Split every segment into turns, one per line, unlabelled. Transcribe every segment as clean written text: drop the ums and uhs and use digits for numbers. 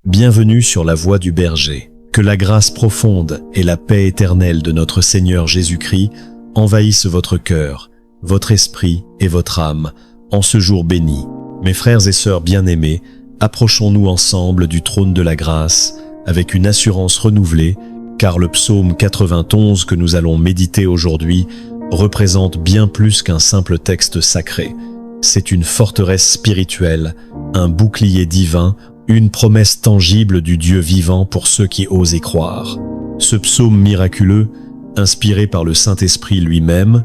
Bienvenue sur la voie du berger. Que la grâce profonde et la paix éternelle de notre Seigneur Jésus-Christ envahissent votre cœur, votre esprit et votre âme en ce jour béni. Mes frères et sœurs bien-aimés, approchons-nous ensemble du trône de la grâce avec une assurance renouvelée, car le psaume 91 que nous allons méditer aujourd'hui représente bien plus qu'un simple texte sacré. C'est une forteresse spirituelle, un bouclier divin, une promesse tangible du Dieu vivant pour ceux qui osent y croire. Ce psaume miraculeux, inspiré par le Saint-Esprit lui-même,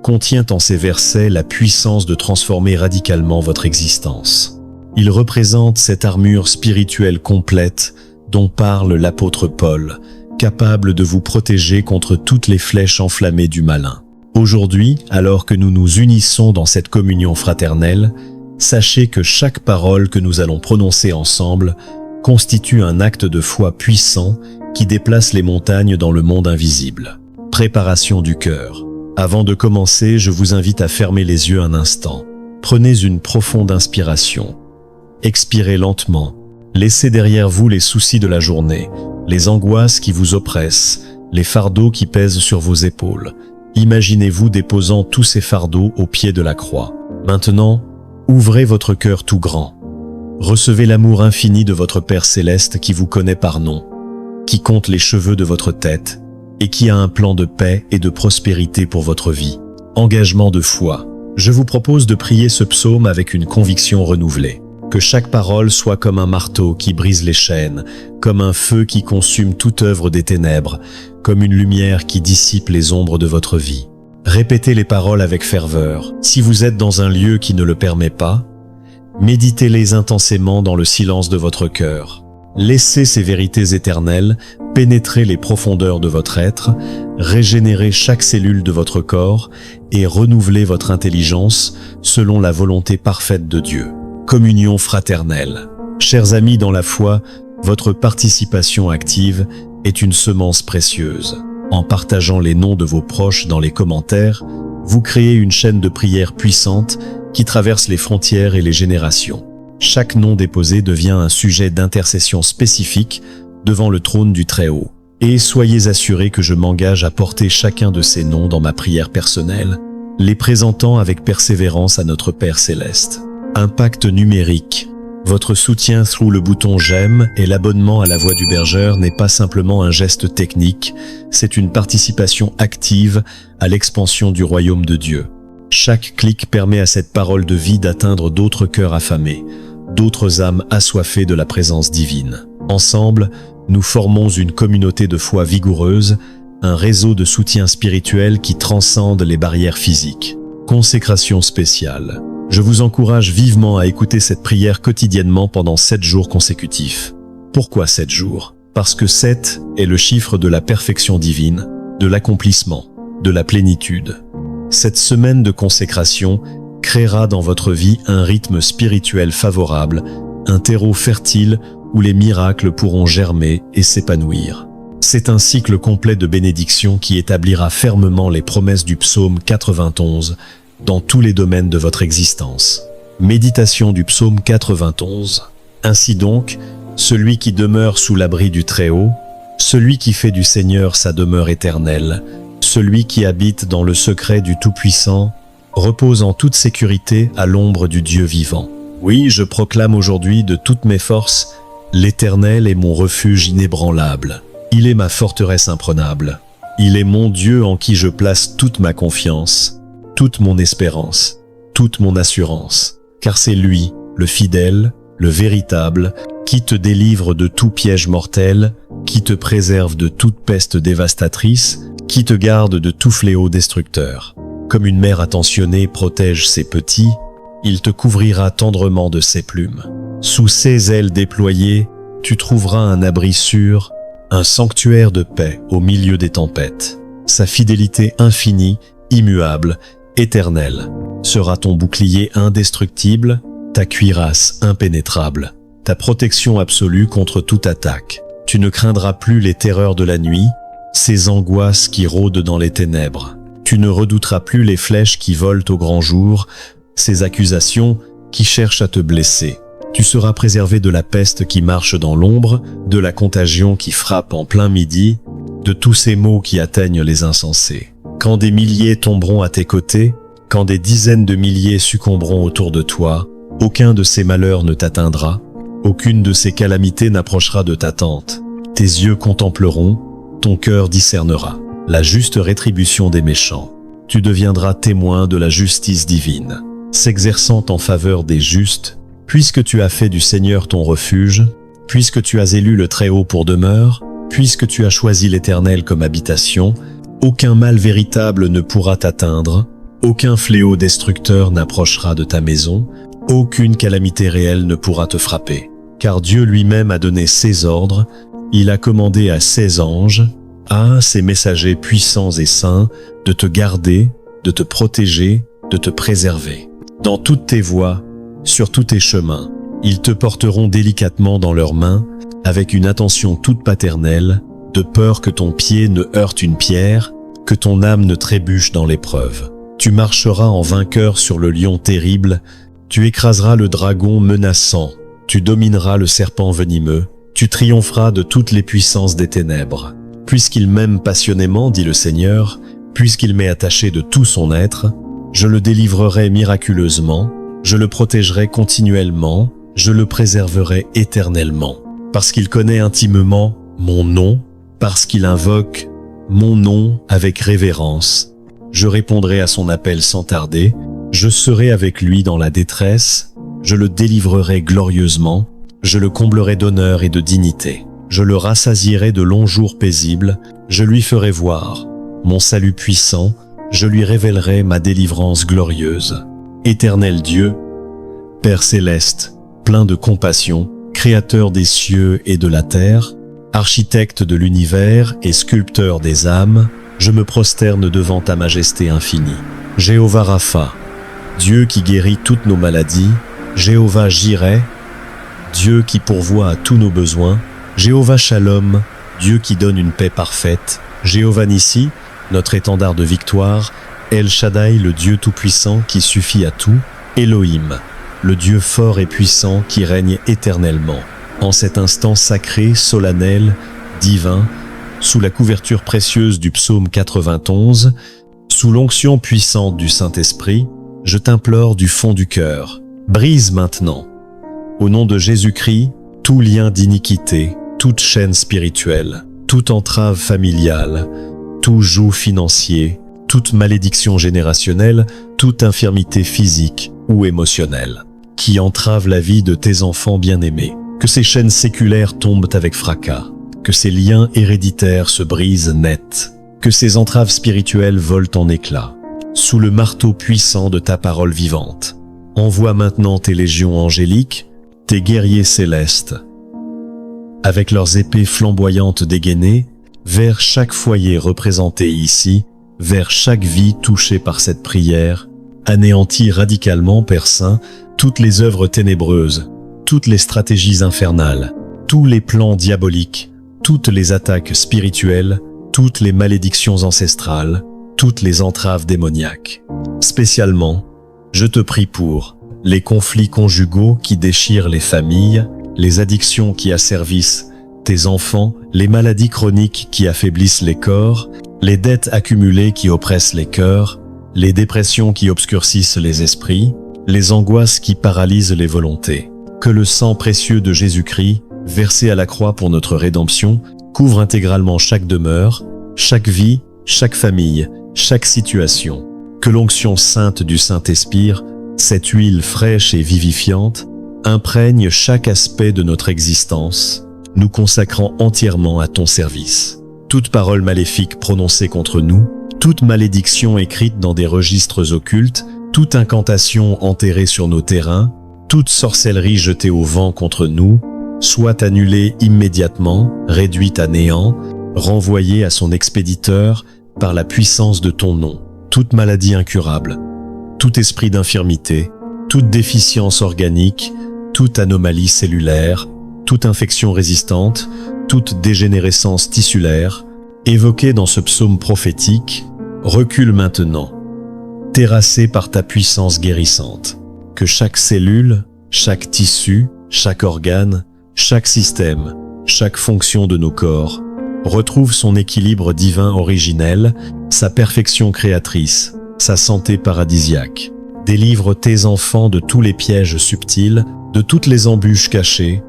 contient en ses versets la puissance de transformer radicalement votre existence. Il représente cette armure spirituelle complète dont parle l'apôtre Paul, capable de vous protéger contre toutes les flèches enflammées du malin. Aujourd'hui, alors que nous nous unissons dans cette communion fraternelle, sachez que chaque parole que nous allons prononcer ensemble constitue un acte de foi puissant qui déplace les montagnes dans le monde invisible. Préparation du cœur. Avant de commencer, je vous invite à fermer les yeux un instant. Prenez une profonde inspiration. Expirez lentement. Laissez derrière vous les soucis de la journée, les angoisses qui vous oppressent, les fardeaux qui pèsent sur vos épaules. Imaginez-vous déposant tous ces fardeaux au pied de la croix. Maintenant, ouvrez votre cœur tout grand. Recevez l'amour infini de votre Père céleste qui vous connaît par nom, qui compte les cheveux de votre tête et qui a un plan de paix et de prospérité pour votre vie. Engagement de foi. Je vous propose de prier ce psaume avec une conviction renouvelée. Que chaque parole soit comme un marteau qui brise les chaînes, comme un feu qui consume toute œuvre des ténèbres, comme une lumière qui dissipe les ombres de votre vie. Répétez les paroles avec ferveur. Si vous êtes dans un lieu qui ne le permet pas, méditez-les intensément dans le silence de votre cœur. Laissez ces vérités éternelles pénétrer les profondeurs de votre être, régénérer chaque cellule de votre corps et renouveler votre intelligence selon la volonté parfaite de Dieu. Communion fraternelle. Chers amis dans la foi, votre participation active est une semence précieuse. En partageant les noms de vos proches dans les commentaires, vous créez une chaîne de prière puissante qui traverse les frontières et les générations. Chaque nom déposé devient un sujet d'intercession spécifique devant le trône du Très-Haut. Et soyez assurés que je m'engage à porter chacun de ces noms dans ma prière personnelle, les présentant avec persévérance à notre Père céleste. Impact numérique. Votre soutien through le bouton j'aime et l'abonnement à la Voix du Bergeur n'est pas simplement un geste technique, c'est une participation active à l'expansion du royaume de Dieu. Chaque clic permet à cette parole de vie d'atteindre d'autres cœurs affamés, d'autres âmes assoiffées de la présence divine. Ensemble, nous formons une communauté de foi vigoureuse, un réseau de soutien spirituel qui transcende les barrières physiques. Consécration spéciale. Je vous encourage vivement à écouter cette prière quotidiennement pendant 7 jours consécutifs. Pourquoi 7 jours? Parce que 7 est le chiffre de la perfection divine, de l'accomplissement, de la plénitude. Cette semaine de consécration créera dans votre vie un rythme spirituel favorable, un terreau fertile où les miracles pourront germer et s'épanouir. C'est un cycle complet de bénédictions qui établira fermement les promesses du psaume 91 dans tous les domaines de votre existence. Méditation du psaume 91. Ainsi donc, celui qui demeure sous l'abri du Très-Haut, celui qui fait du Seigneur sa demeure éternelle, celui qui habite dans le secret du Tout-Puissant, repose en toute sécurité à l'ombre du Dieu vivant. Oui, je proclame aujourd'hui de toutes mes forces, l'Éternel est mon refuge inébranlable. Il est ma forteresse imprenable. Il est mon Dieu en qui je place toute ma confiance, toute mon espérance, toute mon assurance, car c'est lui, le fidèle, le véritable, qui te délivre de tout piège mortel, qui te préserve de toute peste dévastatrice, qui te garde de tout fléau destructeur. Comme une mère attentionnée protège ses petits, il te couvrira tendrement de ses plumes. Sous ses ailes déployées, tu trouveras un abri sûr, un sanctuaire de paix au milieu des tempêtes. Sa fidélité infinie, immuable, éternelle, sera ton bouclier indestructible, ta cuirasse impénétrable, ta protection absolue contre toute attaque. Tu ne craindras plus les terreurs de la nuit, ces angoisses qui rôdent dans les ténèbres. Tu ne redouteras plus les flèches qui volent au grand jour, ces accusations qui cherchent à te blesser. Tu seras préservé de la peste qui marche dans l'ombre, de la contagion qui frappe en plein midi, de tous ces maux qui atteignent les insensés. Quand des milliers tomberont à tes côtés, quand des dizaines de milliers succomberont autour de toi, aucun de ces malheurs ne t'atteindra, aucune de ces calamités n'approchera de ta tente. Tes yeux contempleront, ton cœur discernera la juste rétribution des méchants. Tu deviendras témoin de la justice divine, s'exerçant en faveur des justes. Puisque tu as fait du Seigneur ton refuge, puisque tu as élu le Très-Haut pour demeure, puisque tu as choisi l'Éternel comme habitation, aucun mal véritable ne pourra t'atteindre, aucun fléau destructeur n'approchera de ta maison, aucune calamité réelle ne pourra te frapper. Car Dieu lui-même a donné ses ordres, il a commandé à ses anges, à ses messagers puissants et saints, de te garder, de te protéger, de te préserver. Dans toutes tes voies, sur tous tes chemins, ils te porteront délicatement dans leurs mains, avec une attention toute paternelle, de peur que ton pied ne heurte une pierre, que ton âme ne trébuche dans l'épreuve. Tu marcheras en vainqueur sur le lion terrible, tu écraseras le dragon menaçant, tu domineras le serpent venimeux, tu triompheras de toutes les puissances des ténèbres. Puisqu'il m'aime passionnément, dit le Seigneur, puisqu'il m'est attaché de tout son être, je le délivrerai miraculeusement, je le protégerai continuellement, je le préserverai éternellement. Parce qu'il connaît intimement mon nom, parce qu'il invoque mon nom avec révérence, je répondrai à son appel sans tarder, je serai avec lui dans la détresse, je le délivrerai glorieusement, je le comblerai d'honneur et de dignité. Je le rassasierai de longs jours paisibles, je lui ferai voir mon salut puissant, je lui révélerai ma délivrance glorieuse. Éternel Dieu, Père céleste, plein de compassion, créateur des cieux et de la terre, architecte de l'univers et sculpteur des âmes, je me prosterne devant ta majesté infinie. Jéhovah Rapha, Dieu qui guérit toutes nos maladies, Jéhovah Jireh, Dieu qui pourvoit à tous nos besoins, Jéhovah Shalom, Dieu qui donne une paix parfaite, Jéhovah Nissi, notre étendard de victoire, El Shaddai, le Dieu tout-puissant qui suffit à tout, Elohim, le Dieu fort et puissant qui règne éternellement. En cet instant sacré, solennel, divin, sous la couverture précieuse du psaume 91, sous l'onction puissante du Saint-Esprit, je t'implore du fond du cœur, brise maintenant, au nom de Jésus-Christ, tout lien d'iniquité, toute chaîne spirituelle, toute entrave familiale, tout joug financier, toute malédiction générationnelle, toute infirmité physique ou émotionnelle, qui entrave la vie de tes enfants bien-aimés. Que ces chaînes séculaires tombent avec fracas, que ces liens héréditaires se brisent net, que ces entraves spirituelles volent en éclats, sous le marteau puissant de ta parole vivante. Envoie maintenant tes légions angéliques, tes guerriers célestes, avec leurs épées flamboyantes dégainées, vers chaque foyer représenté ici, vers chaque vie touchée par cette prière, anéantis radicalement, Père Saint, toutes les œuvres ténébreuses, toutes les stratégies infernales, tous les plans diaboliques, toutes les attaques spirituelles, toutes les malédictions ancestrales, toutes les entraves démoniaques. Spécialement, je te prie pour les conflits conjugaux qui déchirent les familles, les addictions qui asservissent tes enfants, les maladies chroniques qui affaiblissent les corps, les dettes accumulées qui oppressent les cœurs, les dépressions qui obscurcissent les esprits, les angoisses qui paralysent les volontés. Que le sang précieux de Jésus-Christ, versé à la croix pour notre rédemption, couvre intégralement chaque demeure, chaque vie, chaque famille, chaque situation. Que l'onction sainte du Saint-Esprit, cette huile fraîche et vivifiante, imprègne chaque aspect de notre existence, nous consacrant entièrement à ton service. Toute parole maléfique prononcée contre nous, toute malédiction écrite dans des registres occultes, toute incantation enterrée sur nos terrains, toute sorcellerie jetée au vent contre nous, soit annulée immédiatement, réduite à néant, renvoyée à son expéditeur par la puissance de ton nom. Toute maladie incurable, tout esprit d'infirmité, toute déficience organique, toute anomalie cellulaire, toute infection résistante, toute dégénérescence tissulaire, évoquée dans ce psaume prophétique, recule maintenant, terrassée par ta puissance guérissante. Que chaque cellule, chaque tissu, chaque organe, chaque système, chaque fonction de nos corps retrouve son équilibre divin originel, sa perfection créatrice, sa santé paradisiaque. Délivre tes enfants de tous les pièges subtils, de toutes les embûches cachées,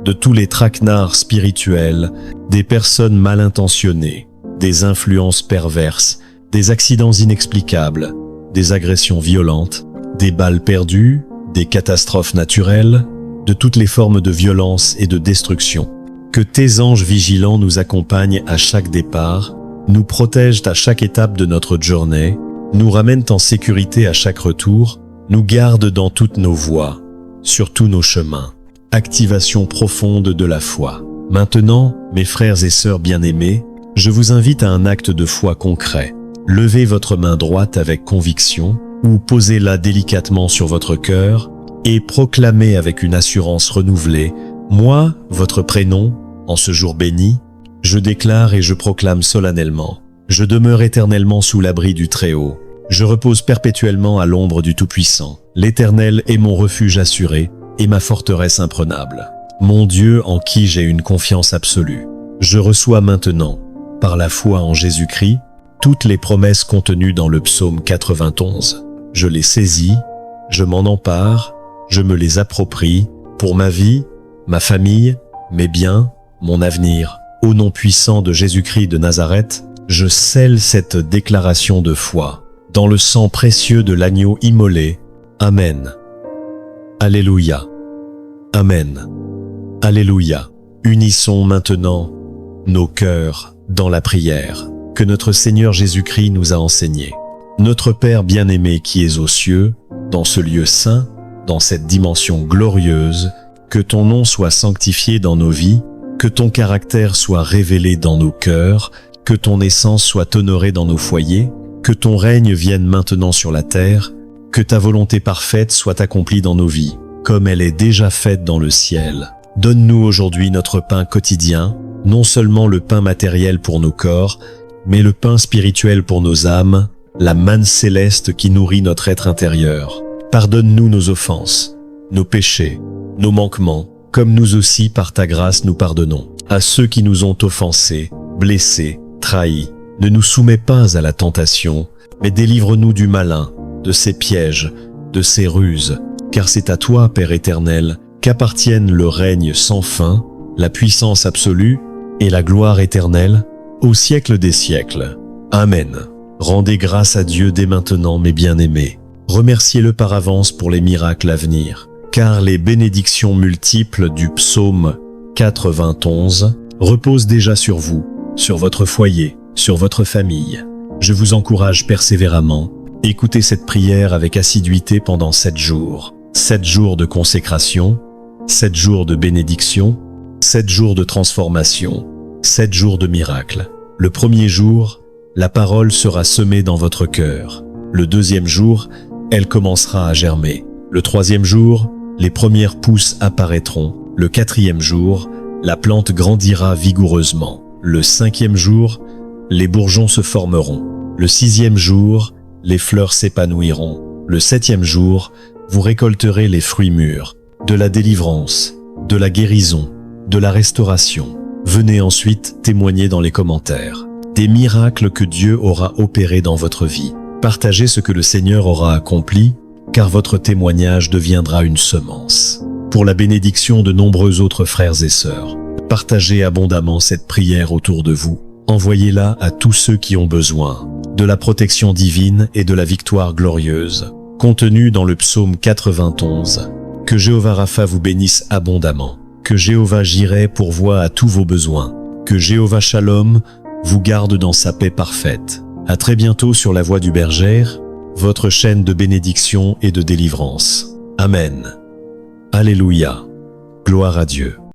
de tous les traquenards spirituels, des personnes mal intentionnées, des influences perverses, des accidents inexplicables, des agressions violentes, des balles perdues, des catastrophes naturelles, de toutes les formes de violence et de destruction. Que tes anges vigilants nous accompagnent à chaque départ, nous protègent à chaque étape de notre journée, nous ramènent en sécurité à chaque retour, nous gardent dans toutes nos voies, sur tous nos chemins. Activation profonde de la foi. Maintenant, mes frères et sœurs bien-aimés, je vous invite à un acte de foi concret. Levez votre main droite avec conviction ou posez-la délicatement sur votre cœur et proclamez avec une assurance renouvelée: moi, votre prénom, en ce jour béni, je déclare et je proclame solennellement: je demeure éternellement sous l'abri du Très-Haut. Je repose perpétuellement à l'ombre du Tout-Puissant. L'Éternel est mon refuge assuré et ma forteresse imprenable. Mon Dieu en qui j'ai une confiance absolue. Je reçois maintenant, par la foi en Jésus-Christ, toutes les promesses contenues dans le psaume 91. Je les saisis, je m'en empare, je me les approprie pour ma vie, ma famille, mes biens, mon avenir. Au nom puissant de Jésus-Christ de Nazareth, je scelle cette déclaration de foi dans le sang précieux de l'agneau immolé. Amen. Alléluia. Amen. Alléluia. Unissons maintenant nos cœurs dans la prière que notre Seigneur Jésus-Christ nous a enseignée. Notre Père bien-aimé qui es aux cieux, dans ce lieu saint, dans cette dimension glorieuse, que ton nom soit sanctifié dans nos vies, que ton caractère soit révélé dans nos cœurs, que ton essence soit honorée dans nos foyers, que ton règne vienne maintenant sur la terre, que ta volonté parfaite soit accomplie dans nos vies, comme elle est déjà faite dans le ciel. Donne-nous aujourd'hui notre pain quotidien, non seulement le pain matériel pour nos corps, mais le pain spirituel pour nos âmes, la manne céleste qui nourrit notre être intérieur. Pardonne-nous nos offenses, nos péchés, nos manquements, comme nous aussi par ta grâce nous pardonnons à ceux qui nous ont offensés, blessés, trahis. Ne nous soumets pas à la tentation, mais délivre-nous du malin, de ses pièges, de ses ruses, car c'est à toi, Père éternel, qu'appartiennent le règne sans fin, la puissance absolue et la gloire éternelle, au siècle des siècles. Amen. Rendez grâce à Dieu dès maintenant, mes bien-aimés. Remerciez-le par avance pour les miracles à venir, car les bénédictions multiples du psaume 91 reposent déjà sur vous, sur votre foyer, sur votre famille. Je vous encourage persévéramment. Écoutez cette prière avec assiduité pendant 7 jours. 7 jours de consécration, 7 jours de bénédiction, 7 jours de transformation, 7 jours de miracle. Le premier jour, la parole sera semée dans votre cœur. Le deuxième jour, elle commencera à germer. Le troisième jour, les premières pousses apparaîtront. Le quatrième jour, la plante grandira vigoureusement. Le cinquième jour, les bourgeons se formeront. Le sixième jour, les fleurs s'épanouiront. Le septième jour, vous récolterez les fruits mûrs, de la délivrance, de la guérison, de la restauration. Venez ensuite témoigner dans les commentaires des miracles que Dieu aura opérés dans votre vie. Partagez ce que le Seigneur aura accompli, car votre témoignage deviendra une semence pour la bénédiction de nombreux autres frères et sœurs. Partagez abondamment cette prière autour de vous. Envoyez-la à tous ceux qui ont besoin de la protection divine et de la victoire glorieuse, contenue dans le psaume 91. Que Jéhovah Rapha vous bénisse abondamment. Que Jéhovah Jireh pourvoie à tous vos besoins. Que Jéhovah Shalom vous garde dans sa paix parfaite. À très bientôt sur la Voix du Berger, votre chaîne de bénédiction et de délivrance. Amen. Alléluia. Gloire à Dieu.